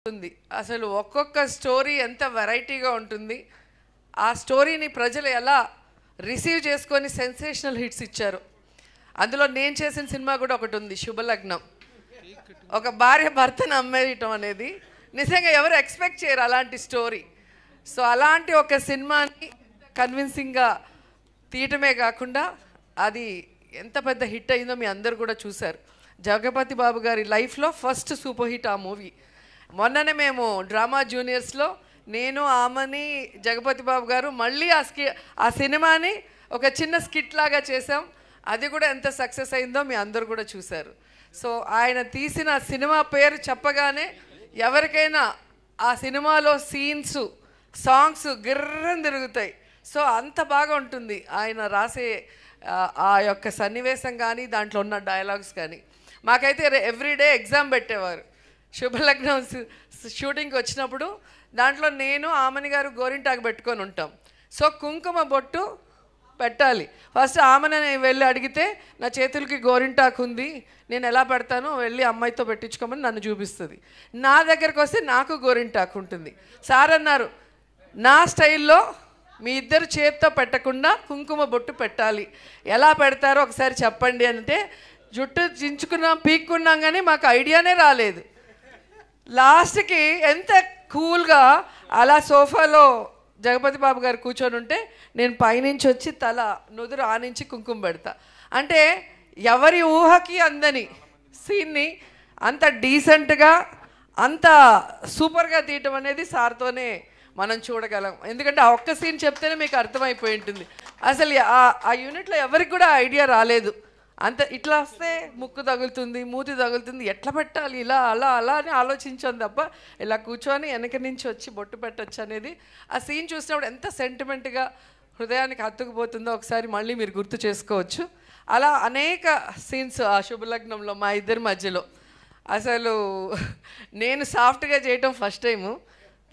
ఉంటుంది. అసలు ఒక్కొక్క స్టోరీ ఎంత వెరైటీగా ఉంటుంది. ఆ స్టోరీని ప్రజలు ఎలా రిసీవ్ చేసుకొని సెన్సేషనల్ హిట్స్ ఇచ్చారు. అందులో నేను చేసిన సినిమా కూడా ఒకటి ఉంది, శుభలగ్నం. ఒక భార్య భర్తను అమ్మేయటం అనేది నిజంగా ఎవరు ఎక్స్పెక్ట్ చేయరు అలాంటి స్టోరీ. సో అలాంటి ఒక సినిమాని కన్విన్సింగ్గా తీయటమే కాకుండా అది ఎంత పెద్ద హిట్ అయిందో మీ అందరు కూడా చూశారు. జగపతి బాబు గారి లైఫ్లో ఫస్ట్ సూపర్ హిట్ ఆ మూవీ. మొన్ననే మేము డ్రామా జూనియర్స్లో నేను ఆమని జగపతి బాబు గారు మళ్ళీ ఆ సినిమాని ఒక చిన్న స్కిట్ లాగా చేసాం. అది కూడా ఎంత సక్సెస్ అయిందో మీ అందరు కూడా చూశారు. సో ఆయన తీసిన సినిమా పేరు చెప్పగానే ఎవరికైనా ఆ సినిమాలో సీన్స్ సాంగ్స్ గిర్రని తిరుగుతాయి. సో అంత బాగా ఉంటుంది ఆయన రాసే ఆ యొక్క సన్నివేశం కానీ దాంట్లో ఉన్న డైలాగ్స్ కానీ. మాకైతే ఎవ్రీడే ఎగ్జామ్ పెట్టేవారు. శుభలగ్నం షూటింగ్కి వచ్చినప్పుడు దాంట్లో నేను ఆమని గారు గోరింటాకు పెట్టుకొని ఉంటాం. సో కుంకుమ బొట్టు పెట్టాలి. ఫస్ట్ ఆమెను వెళ్ళి అడిగితే నా చేతులకి గోరింటాకు ఉంది, నేను ఎలా పెడతానో వెళ్ళి అమ్మాయితో పెట్టించుకోమని నన్ను చూపిస్తుంది. నా దగ్గరకు వస్తే నాకు గోరింటాకు ఉంటుంది. సార్ అన్నారు, నా స్టైల్లో మీ ఇద్దరు చేతితో పెట్టకుండా కుంకుమ బొట్టు పెట్టాలి, ఎలా పెడతారో ఒకసారి చెప్పండి అంటే జుట్టు చించుకున్నాం పీక్కున్నాం కానీ మాకు ఐడియానే రాలేదు. లాస్ట్కి ఎంత కూల్గా అలా సోఫాలో జగపతి బాబు గారు కూర్చొని ఉంటే నేను పైనుంచి వచ్చి తల నుదురు ఆనించి కుంకుమ పెడతా. అంటే ఎవరి ఊహకి అందని సీన్ని అంత డీసెంట్గా అంత సూపర్గా తీయటం అనేది సార్తోనే మనం చూడగలం. ఎందుకంటే ఆ ఒక్క సీన్ చెప్తేనే మీకు అర్థమైపోయి ఉంటుంది. అసలు ఆ యూనిట్లో ఎవరికి కూడా ఐడియా రాలేదు. అంత ఇట్లా వస్తే ముక్కు తగులుతుంది, మూతి తగులుతుంది, ఎట్లా పెట్టాలి, ఇలా అలా అలా అని ఆలోచించాను తప్ప ఇలా కూర్చొని వెనక నుంచి వచ్చి బొట్టు పెట్టచ్చు అనేది ఆ సీన్ చూసినప్పుడు ఎంత సెంటిమెంట్గా హృదయానికి హత్తుకుపోతుందో ఒకసారి మళ్ళీ మీరు గుర్తు చేసుకోవచ్చు. అలా అనేక సీన్స్ ఆ శుభలగ్నంలో మా ఇద్దరి మధ్యలో. అసలు నేను సాఫ్ట్గా చేయటం ఫస్ట్ టైము,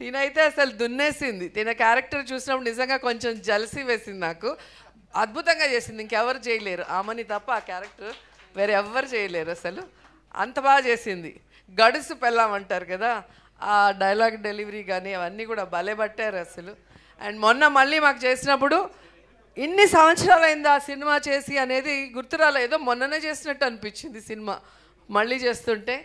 తినైతే అసలు దున్నేసింది. తిన క్యారెక్టర్ చూసినప్పుడు నిజంగా కొంచెం జలసీ వేసింది నాకు. అద్భుతంగా చేసింది, ఇంకెవరు చేయలేరు ఆమెని తప్ప. ఆ క్యారెక్టర్ వేరే ఎవ్వరు చేయలేరు, అసలు అంత బాగా చేసింది. గడుసు పెళ్ళాం అంటారు కదా, ఆ డైలాగ్ డెలివరీ కానీ అవన్నీ కూడా భలే పట్టారు అసలు. అండ్ మొన్న మళ్ళీ మాకు చేసినప్పుడు ఇన్ని సంవత్సరాలు అయింది ఆ సినిమా చేసి అనేది గుర్తురాలే, ఏదో మొన్ననే చేసినట్టు అనిపించింది సినిమా మళ్ళీ చేస్తుంటే.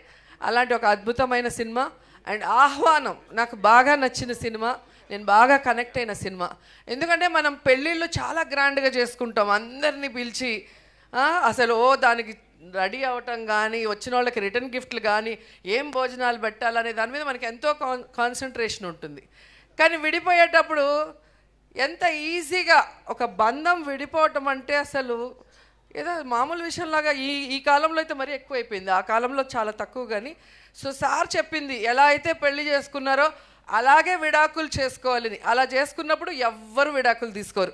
అలాంటి ఒక అద్భుతమైన సినిమా. అండ్ ఆహ్వానం నాకు బాగా నచ్చిన సినిమా, నేను బాగా కనెక్ట్ అయిన సినిమా. ఎందుకంటే మనం పెళ్ళిళ్ళు చాలా గ్రాండ్గా చేసుకుంటాం, అందరినీ పిలిచి అసలు దానికి రెడీ అవ్వటం కానీ వచ్చిన వాళ్ళకి రిటర్న్ గిఫ్ట్లు కానీ ఏం భోజనాలు పెట్టాలనే దాని మీద మనకి ఎంతో కాన్సన్ట్రేషన్ ఉంటుంది. కానీ విడిపోయేటప్పుడు ఎంత ఈజీగా ఒక బంధం విడిపోవటం అంటే అసలు ఏదో మామూలు విషయంలాగా ఈ కాలంలో అయితే మరీ ఎక్కువైపోయింది, ఆ కాలంలో చాలా తక్కువ. కానీ సో సార్ చెప్పింది ఎలా అయితే పెళ్లి చేసుకున్నారో అలాగే విడాకులు చేసుకోవాలని. అలా చేసుకున్నప్పుడు ఎవ్వరు విడాకులు తీసుకోరు.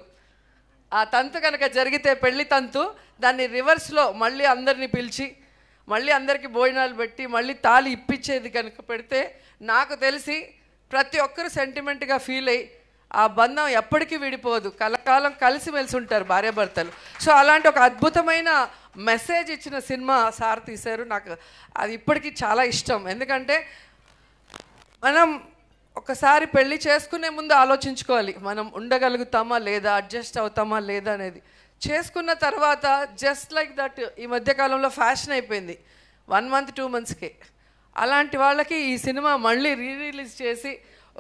ఆ తంతు కనుక జరిగితే పెళ్లి తంతు, దాన్ని రివర్స్లో మళ్ళీ అందరినీ పిలిచి మళ్ళీ అందరికీ భోజనాలు పెట్టి మళ్ళీ తాళి ఇప్పించేది కనుక పెడితే నాకు తెలిసి ప్రతి ఒక్కరు సెంటిమెంట్గా ఫీల్ అయ్యి ఆ బంధం ఎప్పటికీ విడిపోదు, కలకాలం కలిసిమెలిసి ఉంటారు భార్యాభర్తలు. సో అలాంటి ఒక అద్భుతమైన మెసేజ్ ఇచ్చిన సినిమా సార్ తీశారు. నాకు అది ఇప్పటికీ చాలా ఇష్టం. ఎందుకంటే మనం ఒకసారి పెళ్ళి చేసుకునే ముందు ఆలోచించుకోవాలి, మనం ఉండగలుగుతామా లేదా, అడ్జస్ట్ అవుతామా లేదా అనేది. చేసుకున్న తర్వాత జస్ట్ లైక్ దట్ ఈ మధ్యకాలంలో ఫ్యాషన్ అయిపోయింది 1 month 2 monthsకే. అలాంటి వాళ్ళకి ఈ సినిమా మళ్ళీ రిలీజ్ చేసి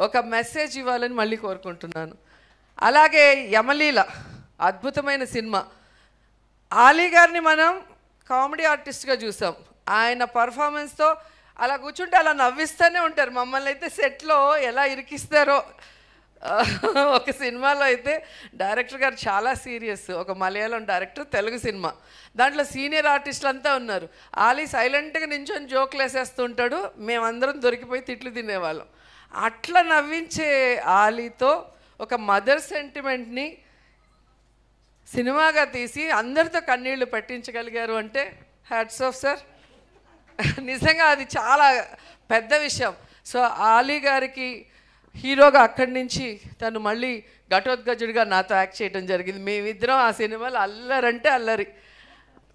ఒక మెసేజ్ ఇవ్వాలని మళ్ళీ కోరుకుంటున్నాను. అలాగే యమలీల అద్భుతమైన సినిమా. ఆలీ గారిని మనం కామెడీ ఆర్టిస్ట్గా చూసాం. ఆయన పర్ఫార్మెన్స్తో అలా కూర్చుంటే అలా నవ్విస్తూనే ఉంటారు. మమ్మల్ని అయితే సెట్లో ఎలా ఇరికిస్తారో. ఒక సినిమాలో అయితే డైరెక్టర్ గారు చాలా సీరియస్, ఒక మలయాళం డైరెక్టర్, తెలుగు సినిమా. దాంట్లో సీనియర్ ఆర్టిస్టులు అంతా ఉన్నారు. ఆలీ సైలెంట్గా నించొని జోకులు వేసేస్తుంటాడు, మేమందరం దొరికిపోయి తిట్లు తినేవాళ్ళం. అట్లా నవ్వించే ఆలీతో ఒక మదర్ సెంటిమెంట్ని సినిమాగా తీసి అందరితో కన్నీళ్లు పెట్టించగలిగారు అంటే హ్యాట్స్ ఆఫ్ సార్. నిజంగా అది చాలా పెద్ద విషయం. సో ఆలీ గారికి హీరోగా అక్కడి నుంచి తను మళ్ళీ ఘటోత్కచుడిగా నాతో యాక్ట్ చేయడం జరిగింది. మేమిద్దరం ఆ సినిమాలో అల్లరంటే అల్లరి.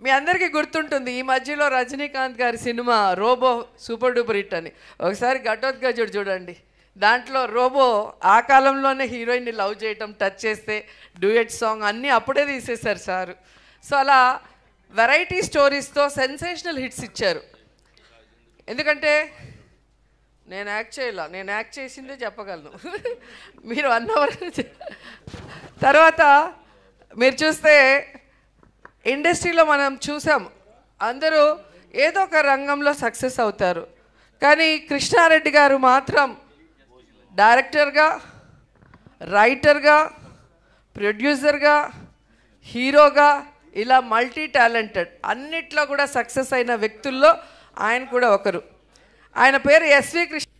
మీ అందరికీ గుర్తుంటుంది, ఈ మధ్యలో రజనీకాంత్ గారి సినిమా రోబో సూపర్ డూపర్ హిట్ అని. ఒకసారి ఘటోత్కచుడు చూడండి, దాంట్లో రోబో ఆ కాలంలోనే హీరోయిన్ని లవ్ చేయటం, టచ్ చేస్తే డ్యూయట్ సాంగ్ అన్నీ అప్పుడే తీసేశారు సారు. సో అలా వెరైటీ స్టోరీస్తో సెన్సేషనల్ హిట్స్ ఇచ్చారు. ఎందుకంటే నేను యాక్ట్ చేసిందే చెప్పగలను. మీరు 1 hour తర్వాత మీరు చూస్తే ఇండస్ట్రీలో మనం చూసాం, అందరూ ఏదో ఒక రంగంలో సక్సెస్ అవుతారు. కానీ కృష్ణారెడ్డి గారు మాత్రం డైరెక్టర్గా, రైటర్గా, ప్రొడ్యూసర్గా, హీరోగా ఇలా మల్టీ టాలెంటెడ్ అన్నిట్లో కూడా సక్సెస్ అయిన వ్యక్తుల్లో ఆయన కూడా ఒకరు. ఆయన పేరు ఎస్వి కృష్ణ.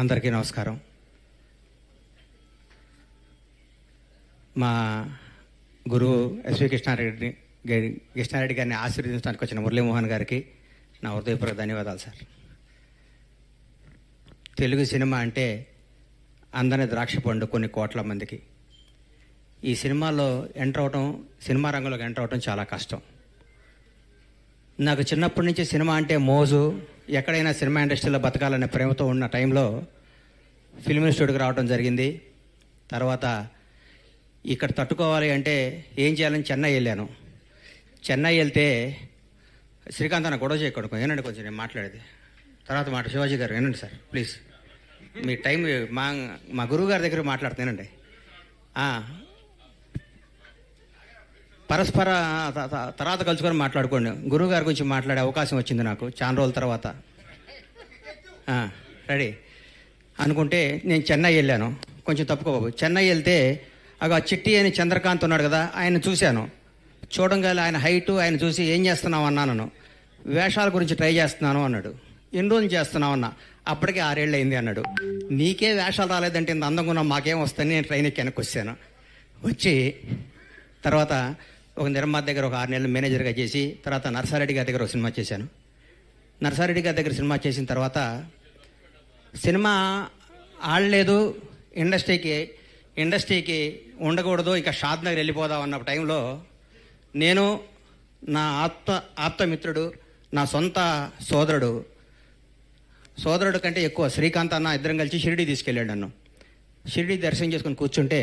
అందరికీ నమస్కారం. మా గురువు ఎస్వి కృష్ణారెడ్డి గారిని ఆశీర్వదించడానికి వచ్చిన మురళీమోహన్ గారికి నా హృదయపూర్వక ధన్యవాదాలు సార్. తెలుగు సినిమా అంటే అందని ద్రాక్ష పండు కొన్ని కోట్ల మందికి. ఈ సినిమాలో ఎంటర్ అవటం, సినిమా రంగంలోకి ఎంటర్ అవటం చాలా కష్టం. నాకు చిన్నప్పటి నుంచి సినిమా అంటే మోజు, ఎక్కడైనా సినిమా ఇండస్ట్రీలో బతకాలనే ప్రేమతో ఉన్న టైంలో ఫిల్మ్ ఇన్స్టిట్యూట్కి రావడం జరిగింది. తర్వాత ఇక్కడ తట్టుకోవాలి అంటే ఏం చేయాలని చెన్నై వెళ్ళాను. చెన్నై వెళ్తే శ్రీకాంత్ అన్న గొడవ చేయకూడదు, ఏనండి కొంచెం నేను మాట్లాడేది తర్వాత శివాజీ గారు ఏనండి సార్ ప్లీజ్, మీ టైం మా గురువు గారి దగ్గర మాట్లాడుతానండి. పరస్పర తర్వాత కలుసుకొని మాట్లాడుకోండి. గురువు గారి గురించి మాట్లాడే అవకాశం వచ్చింది నాకు చాలా రోజుల తర్వాత. రెడీ అనుకుంటే నేను చెన్నై వెళ్ళాను. కొంచెం తప్పుకోబాబు. చెన్నై వెళ్తే ఆ చిట్టి అని చంద్రకాంత్ ఉన్నాడు కదా, ఆయన చూశాను. చూడంగానే ఆయన హైటు ఆయన చూసి ఏం చేస్తున్నావు అన్నాను. వేషాల గురించి ట్రై చేస్తున్నాను అన్నాడు. ఎన్ని రోజులు చేస్తున్నావు అన్నా. అప్పటికే 6 ఏళ్ళు అయింది అన్నాడు. నీకే వేషాలు రాలేదంటే ఇంత అందంగా ఉన్నా మాకేం వస్తాయని నేను ట్రైన్ ఎక్కి వెనక్కి వచ్చాను. వచ్చి తర్వాత ఒక నిర్మాత దగ్గర ఒక 6 నెలలు మేనేజర్గా చేసి తర్వాత నర్సారెడ్డి గారి దగ్గర ఒక సినిమా చేశాను. నర్సారెడ్డి గారి దగ్గర సినిమా చేసిన తర్వాత సినిమా ఆడలేదు, ఇండస్ట్రీకి ఉండకూడదు, ఇక షాద్ నగర్ వెళ్ళిపోదాం అన్న టైంలో నేను, నా ఆప్తమిత్రుడు, నా సొంత సోదరుడు కంటే ఎక్కువ శ్రీకాంత్ అన్న ఇద్దరం కలిసి షిరిడి తీసుకెళ్ళాడు నన్ను. షిరిడి దర్శనం చేసుకొని కూర్చుంటే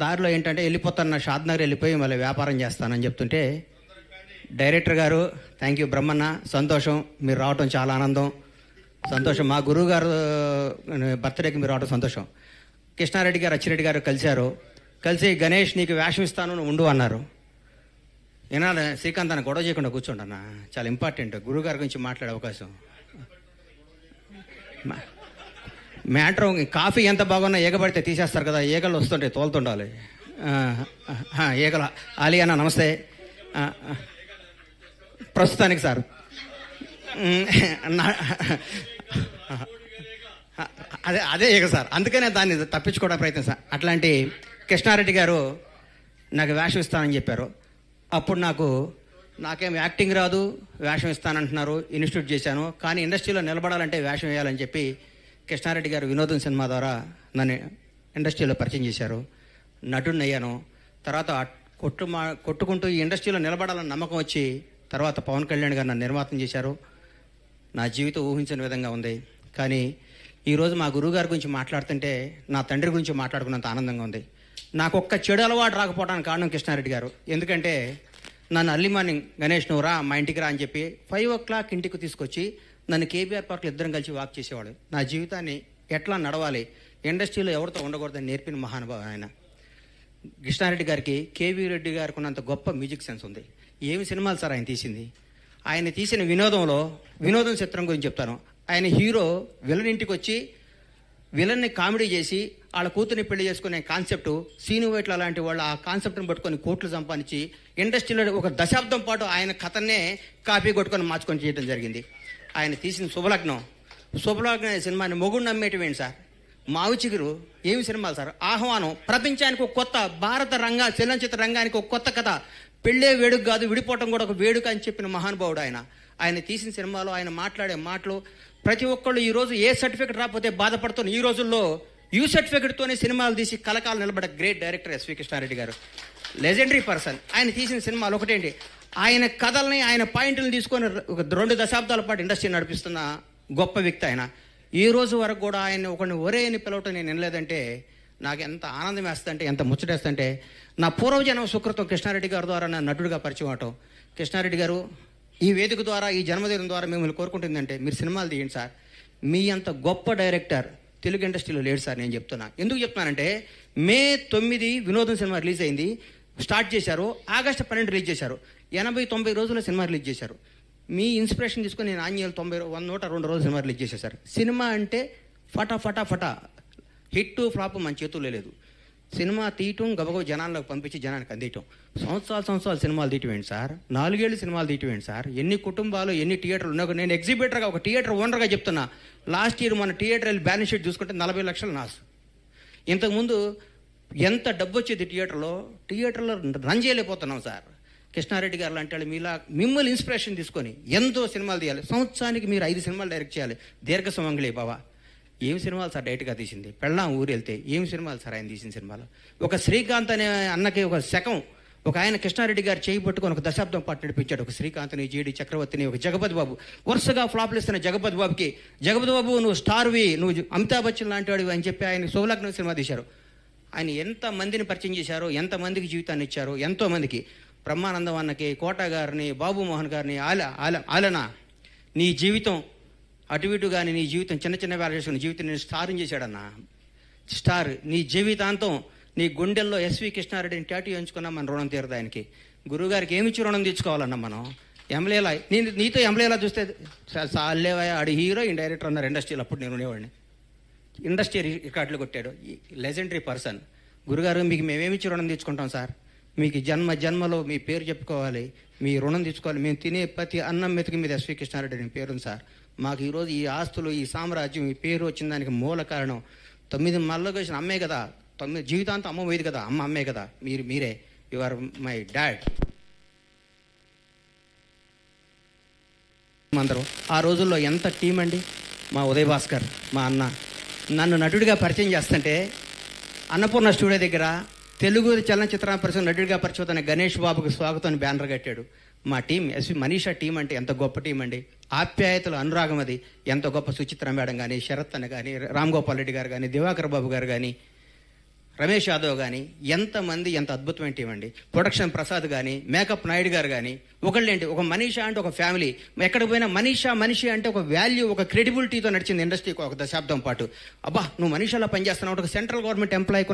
దారిలో ఏంటంటే వెళ్ళిపోతాను, షాద్ నగర్ వెళ్ళిపోయి మళ్ళీ వ్యాపారం చేస్తానని చెప్తుంటే డైరెక్టర్ గారు థ్యాంక్ యూ బ్రహ్మన్న, సంతోషం మీరు రావటం చాలా ఆనందం, సంతోషం. మా గురువు గారు బర్త్డేకి మీరు రావడం సంతోషం. కృష్ణారెడ్డి గారు అచ్చిరెడ్డి గారు కలిసి గణేష్ నీకు వేషం ఇస్తాను నువ్వు ఉండు అన్నారు. ఏనాడు శ్రీకాంత్ అన్న గొడవ చేయకుండా కూర్చోండి అన్న, చాలా ఇంపార్టెంట్ గురువుగారి గురించి మాట్లాడే అవకాశం. మ్యాటర్ కాఫీ ఎంత బాగున్నా ఏగబడితే తీసేస్తారు కదా, ఈగలు వస్తుంటాయి తోలుతుండాలి. ఈగలు ఆలి అన్న నమస్తే. ప్రస్తుతానికి సార్ అదే ఈగ సార్, అందుకనే దాన్ని తప్పించుకోవడం ప్రయత్నం సార్. అట్లాంటి కృష్ణారెడ్డి గారు నాకు వేషం ఇస్తానని చెప్పారు. అప్పుడు నాకేం యాక్టింగ్ రాదు, వేషం ఇస్తానంటున్నారు. ఇన్స్టిట్యూట్ చేశాను, కానీ ఇండస్ట్రీలో నిలబడాలంటే వేషం వేయాలని చెప్పి కృష్ణారెడ్డి గారు వినోదం సినిమా ద్వారా నన్ను ఇండస్ట్రీలో పరిచయం చేశారు. నటుడిని అయ్యాను. తర్వాత కొట్టుకుంటూ ఈ ఇండస్ట్రీలో నిలబడాలని నమ్మకం వచ్చి తర్వాత పవన్ కళ్యాణ్ గారు నన్ను నిర్మాతం చేశారు. నా జీవితం ఊహించని విధంగా ఉంది. కానీ ఈరోజు మా గురువుగారి గురించి మాట్లాడుతుంటే నా తండ్రి గురించి మాట్లాడుకున్నంత ఆనందంగా ఉంది. నాకు ఒక్క చెడు అలవాటు రాకపోవడానికి కారణం కృష్ణారెడ్డి గారు. ఎందుకంటే నన్ను అర్లీ మార్నింగ్ గణేష్ నువ్వు రా మా ఇంటికి రా అని చెప్పి 5 o'clock ఇంటికి తీసుకొచ్చి నన్ను కేబీఆర్ పార్క్లో ఇద్దరం కలిసి వాక్ చేసేవాడు. నా జీవితాన్ని ఎట్లా నడవాలి, ఇండస్ట్రీలో ఎవరితో ఉండకూడదని నేర్పిన మహానుభావం ఆయన. కృష్ణారెడ్డి గారికి కేవీ రెడ్డి గారికి ఉన్నంత గొప్ప మ్యూజిక్ సెన్స్ ఉంది. ఏమి సినిమాలు సార్ ఆయన తీసింది. ఆయన తీసిన వినోదం చిత్రం గురించి చెప్తాను. ఆయన హీరో విలన్ ఇంటికి వచ్చి విలన్ని కామెడీ చేసి వాళ్ళ కూతుర్ని పెళ్లి చేసుకునే కాన్సెప్ట్ సీను వైట్ల లాంటి వాళ్ళు ఆ కాన్సెప్ట్ని పట్టుకొని కోట్లు సంపాదించి ఇండస్ట్రీలో ఒక దశాబ్దం పాటు ఆయన కథనే కాపీ కొట్టుకొని మార్చుకొని చేయడం జరిగింది. ఆయన తీసిన శుభలగ్నం అనే సినిమాని మొగుడు నమ్మేటివేంటి సార్. మావి చిగురు ఏమి సినిమాలు సార్. ఆహ్వానం ప్రపంచానికి ఒక కొత్త భారత చలనచిత్ర రంగానికి ఒక కొత్త కథ. పెళ్ళే వేడుక కాదు, విడిపోవటం కూడా ఒక వేడుక అని చెప్పిన మహానుభావుడు ఆయన. ఆయన తీసిన సినిమాలో ఆయన మాట్లాడే మాటలు ప్రతి ఒక్కళ్ళు ఈరోజు ఏ సర్టిఫికెట్ రాకపోతే బాధపడుతున్న ఈ రోజుల్లో యూ సర్టిఫికెట్తోనే సినిమాలు తీసి కలకాలు నిలబడే గ్రేట్ డైరెక్టర్ ఎస్వి కృష్ణారెడ్డి గారు. Legendary person. ఆయన తీసిన సినిమాలు ఒకటేంటి, ఆయన కథల్ని ఆయన పాయింట్లను తీసుకొని ఒక 2 దశాబ్దాల పాటు ఇండస్ట్రీ నడిపిస్తున్న గొప్ప వ్యక్తి ఆయన. ఈ రోజు వరకు కూడా ఆయన ఒకరిని ఒరే అని పిలవటం నేను వినలేదంటే నాకు ఎంత ఆనందం వేస్తుందంటే, ఎంత ముచ్చటేస్తుంటే, నా పూర్వజన్మ సుకృతం కృష్ణారెడ్డి గారి ద్వారా నా నటుడిగా పరిచయం అవటం. కృష్ణారెడ్డి గారు, ఈ వేదిక ద్వారా, ఈ జన్మదినం ద్వారా మిమ్మల్ని కోరుకుంటుందంటే మీరు సినిమాలు తీయండి సార్. మీ అంత గొప్ప డైరెక్టర్ తెలుగు ఇండస్ట్రీలో లేడు సార్. నేను చెప్తున్నా, ఎందుకు చెప్తున్నానంటే మే 9 వినోదం సినిమా రిలీజ్ అయింది, స్టార్ట్ చేశారు. ఆగస్టు 12 రిలీజ్ చేశారు. 80-90 రోజుల్లో సినిమా రిలీజ్ చేశారు. మీ ఇన్స్పిరేషన్ తీసుకొని నేను ఆంజనేయులు 102 రోజులు సినిమా రిలీజ్ చేసేసారు. సినిమా అంటే ఫటా హిట్ ఫ్లాప్ మన చేతుల్లో లేదు. సినిమా తీయటం, గబగబ జనాల్లోకి పంపించి జనానికి అందియటం. సంవత్సరాలు సినిమాలు తీయటమేంటి సార్, 4 ఏళ్ళు సినిమాలు తీయటమేంటి సార్, ఎన్ని కుటుంబాలు ఎన్ని థియేటర్లు ఉన్నాయి. నేను ఎగ్జిబిటర్గా, ఒక థియేటర్ ఓనర్గా చెప్తున్నా. లాస్ట్ ఇయర్ మన థియేటర్ వెళ్ళి బ్యాలెన్స్ షీట్ చూసుకుంటే 40 లక్షలు నాసు. ఇంతకుముందు ఎంత డబ్బు వచ్చేది థియేటర్లో రన్ చేయలేకపోతున్నాం సార్. కృష్ణారెడ్డి గారు లాంటి వాళ్ళు మీలా మిమ్మల్ని ఇన్స్పిరేషన్ తీసుకొని ఎంతో సినిమాలు తీయాలి. సంవత్సరానికి మీరు 5 సినిమాలు డైరెక్ట్ చేయాలి. దీర్ఘ సుమంగళి బాబా ఏం సినిమాలు సార్ డైరెక్ట్గా తీసింది. పెళ్ళాం ఊరు వెళ్తే ఏం సినిమాలు సార్ ఆయన తీసిన సినిమాలు. ఒక శ్రీకాంత్ అనే అన్నకి ఒక శకం ఒక ఆయన కృష్ణారెడ్డి గారు చేయి పట్టుకొని ఒక దశాబ్దం పాటు నడిపించాడు. ఒక శ్రీకాంత్ని, జీడి చక్రవర్తిని, ఒక జగపతి బాబు. వరుసగా ఫ్లాప్లు ఇస్తున్న జగపతి బాబు నువ్వు స్టార్వి, నువ్వు అమితాబ్ బచ్చన్ లాంటి వాడివి అని చెప్పి ఆయన శుభలగ్నం సినిమా తీశారు. ఆయన ఎంతమందిని పరిచయం చేశారు, ఎంతమందికి జీవితాన్ని ఇచ్చారు. ఎంతోమందికి బ్రహ్మానందం అన్నకి, కోట గారిని, బాబు మోహన్ గారిని, ఆలనా నీ జీవితం అటు ఇటు కానీ నీ జీవితం చిన్న వేల చేసుకుని జీవితం నేను స్టార్ని చేశాడన్నా. స్టార్ నీ జీవితాంతం నీ గుండెల్లో ఎస్వి కృష్ణారెడ్డిని టాటూ ఎంచుకున్నా మన రుణం తీరదు ఆయనకి. గురువుగారికి ఏమిచ్చి రుణం తీర్చుకోవాలన్నా మనం. ఎంలేలా నీతో ఎంలేలా చూస్తే సాలేవా ఆడి హీరో ఈ డైరెక్టర్ అన్నారు ఇండస్ట్రీలో. అప్పుడు నేను ఉండేవాడిని. ఇండస్ట్రీ రికార్డులు కొట్టాడు. Legendary person. గురుగారు మీకు మేమేమిచ్చి రుణం తీర్చుకుంటాం సార్, మీకు జన్మలో మీ పేరు చెప్పుకోవాలి, మీ రుణం తీసుకోవాలి. మేము తినే ప్రతి అన్నం మెతుకు మీద ఎస్వి కృష్ణారెడ్డి అని పేరుంది సార్. మాకు ఈరోజు ఈ ఆస్తులు, ఈ సామ్రాజ్యం, ఈ పేరు వచ్చిన దానికి మూల కారణం 9 మళ్ళీ వచ్చిన అమ్మే కదా. 9 జీవితాంతం అమ్మ పోయేది కదా, అమ్మే కదా. మీరే యు ఆర్ మై డాడ్. అందరూ ఆ రోజుల్లో ఎంత టీం అండి. మా ఉదయ్ భాస్కర్ మా అన్న నన్ను నటుడిగా పరిచయం చేస్తుంటే అన్నపూర్ణ స్టూడియో దగ్గర తెలుగు చలనచిత్ర పరిచయం నటుడిగా పరిచయం అనే గణేష్ బాబుకి స్వాగతం బ్యానర్ కట్టాడు. మా టీం ఎస్వి మనీషా టీం అంటే ఎంత గొప్ప టీం అండి. ఆప్యాయతలు, అనురాగం అది ఎంత గొప్ప. సుచిత్ర మేడం కానీ, శరత్ అన్న కానీ, రామ్ గోపాల్ రెడ్డి గారు కానీ, దివాకర్ బాబు గారు కానీ, రమేష్ యాదవ్ కానీ, ఎంతమంది ఎంత అద్భుతమైన టీం అండి. ప్రొడక్షన్ ప్రసాద్ కానీ, మేకప్ నాయుడు గారు కానీ, ఒకళ్ళేంటి ఒక మనీషా అంటే ఒక ఫ్యామిలీ. ఎక్కడికి పోయినా మనిషి అంటే ఒక వాల్యూ, ఒక క్రెడిబిలిటీతో నడిచింది ఇండస్ట్రీకి ఒక దశాబ్దం పాటు. అబ్బా నువ్వు మనీషాలో పనిచేస్తున్నావు, ఒక సెంట్రల్ గవర్నమెంట్ ఎంప్లాయీ